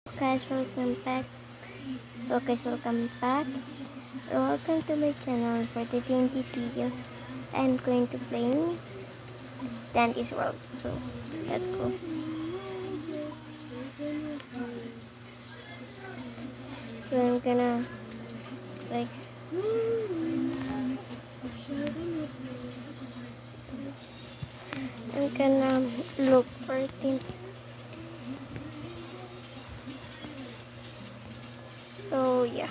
Guys, welcome back. Welcome back. Welcome to my channel. For today in this video, I'm going to play Dandy's World. So let's go. So I'm gonna like look for a team. So yeah.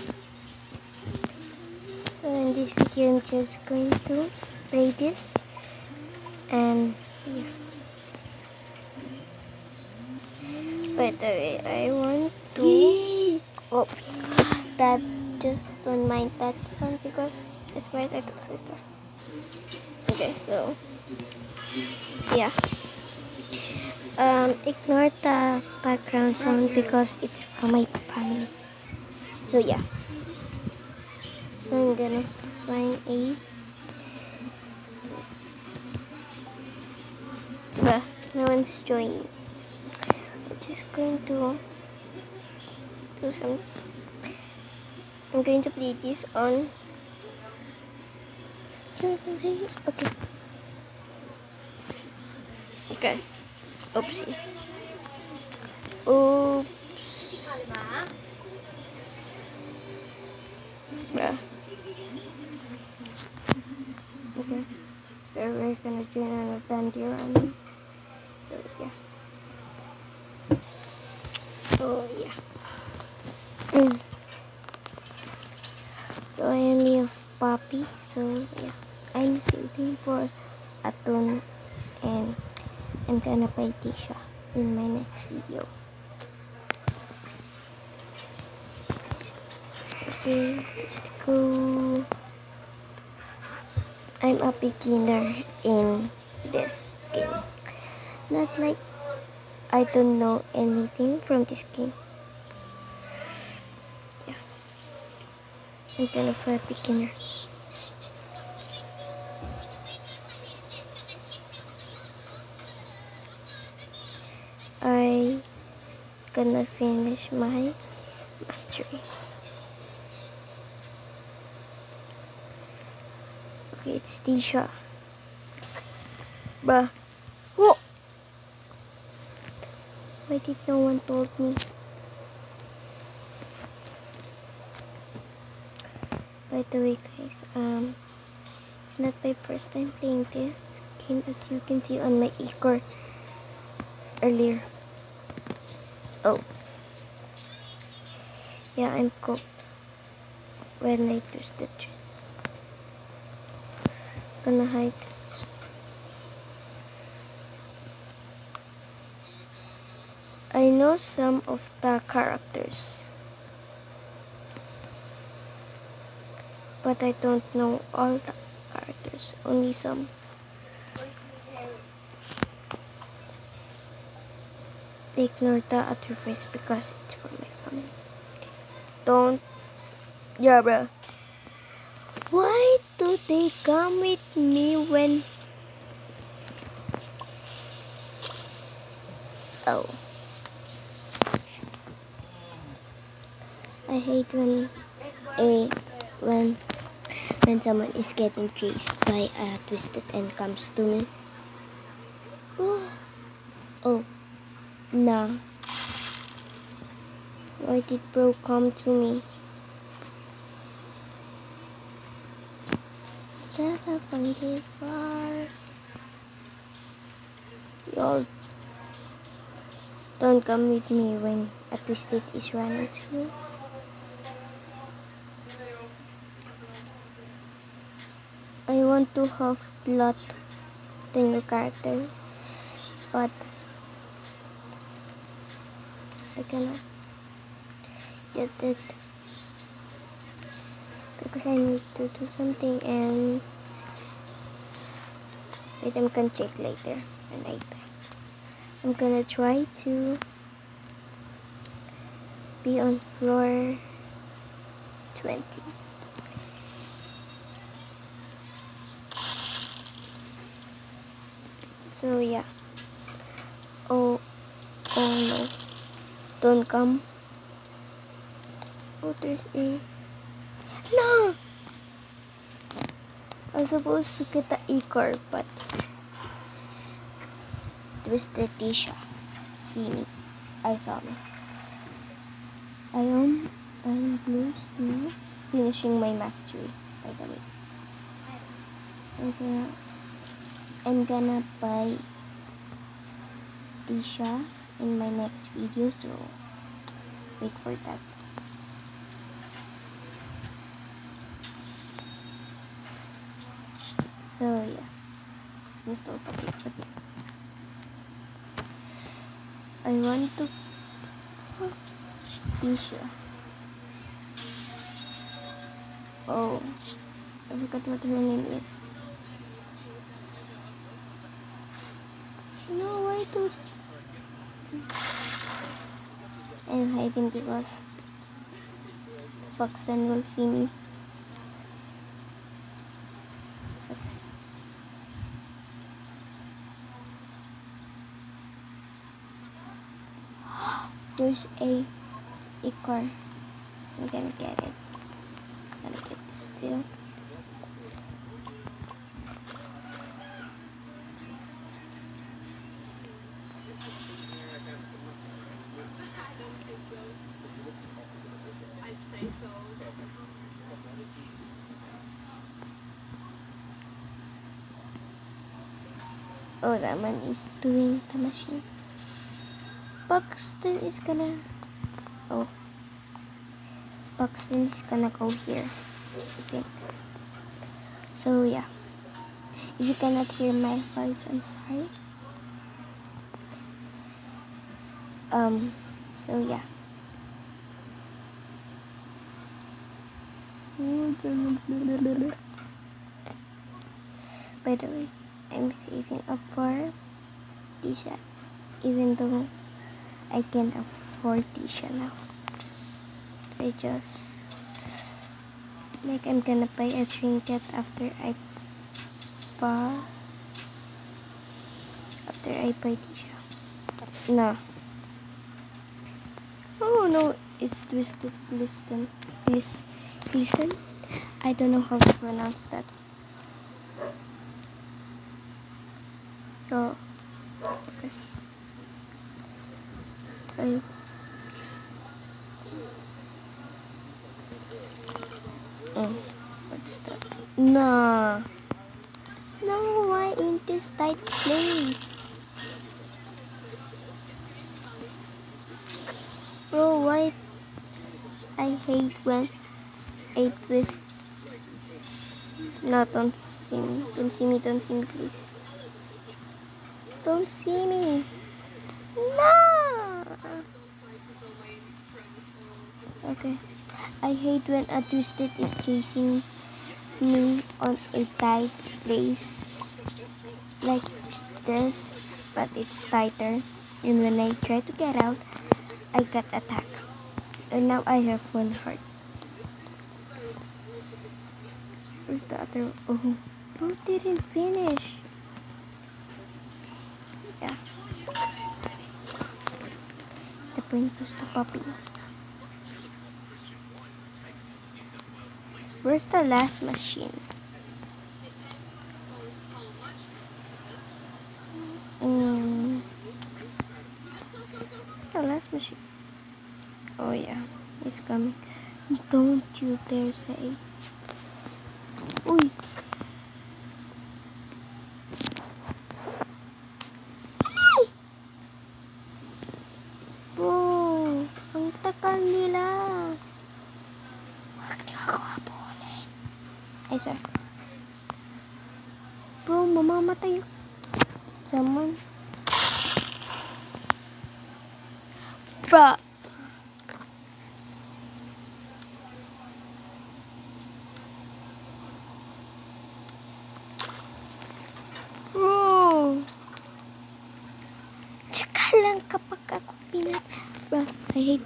So in this video, I'm just going to play this and yeah. By the way, I want to. Oops, that just don't mind that sound because it's my little sister. Okay, so yeah. Ignore the background sound because it's from my family. So yeah. So I'm gonna find a. No one's joining. I'm just going to do some. I'm going to play this on. Okay. Okay. Oopsie. Oops. Bruh. Okay. So we're gonna join on a Dandy run. So yeah. So yeah. So I am a puppy. So yeah. I'm saving for Atun and I'm gonna play Tisha in my next video. Okay, let's go. I'm a beginner in this game. Not like I don't know anything from this game. Yeah, I'm kind of a beginner. I gonna finish my mastery. Okay, it's Tisha. Bruh. Whoa! Why did no one told me? By the way, guys, it's not my first time playing this game, as you can see on my e-core earlier. Oh. Yeah, I'm cooked when I twist it. Gonna hide. I know some of the characters, but I don't know all the characters, only some. Ignore the other voice because it's for my family. Don't. Yeah, bro. Why do they come with me when... Oh. I hate when when someone is getting chased by a twisted and comes to me. Oh, nah. Why did bro come to me? Y'all don't come with me when a twisted is running to you. I want to have lot than your character, but I cannot get it because I need to do something, and wait, I can check later when I die. I'm gonna try to be on floor 20. So yeah. Oh no. Don't come. Oh, there's a... No! I was supposed to get the Icar, but... Twisted Tisha. See me. I saw me. I'm close to finishing my mastery, by the way. I'm gonna buy Tisha in my next video, so wait for that. So yeah, I'm still talking for this. I want to Tisha. Oh, I forgot what her name is. No, why do I'm hiding because Foxton will see me. There's a Icar. I'm gonna get it. I'm gonna get this too. Oh, that man is doing the machine. Buxton is gonna... Oh. Buxton is gonna go here, I think. So, yeah. If you cannot hear my voice, I'm sorry. So, yeah. By the way, I'm saving up for Tisha, even though I can afford Tisha now. I just like I'm gonna buy a trinket after I buy Tisha. No. Oh no, it's Twisted Glisten. Glisten? I don't know how to pronounce that. Oh, okay. So, what's that? No. No, why in this tight place? Bro, why? I hate when I twist. No, don't see me. Don't see me, please. Don't see me. No! Okay. I hate when a Twisted is chasing me on a tight place like this, but it's tighter. And when I try to get out, I got attacked. And now I have 1 heart. Where's the other? Oh, bro didn't finish. Yeah. The point was the puppy. Where's the last machine? Where's the last machine? Oh yeah, he's coming. Don't you dare say. Uy. Bro, ang takal nila. Huwag niyo ako habulin. Ay, sorry. Bro, mamamatay ako. Someone. Bro. Tsaka lang kapag ako pinat. Bro, I hate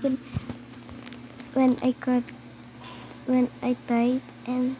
when I died and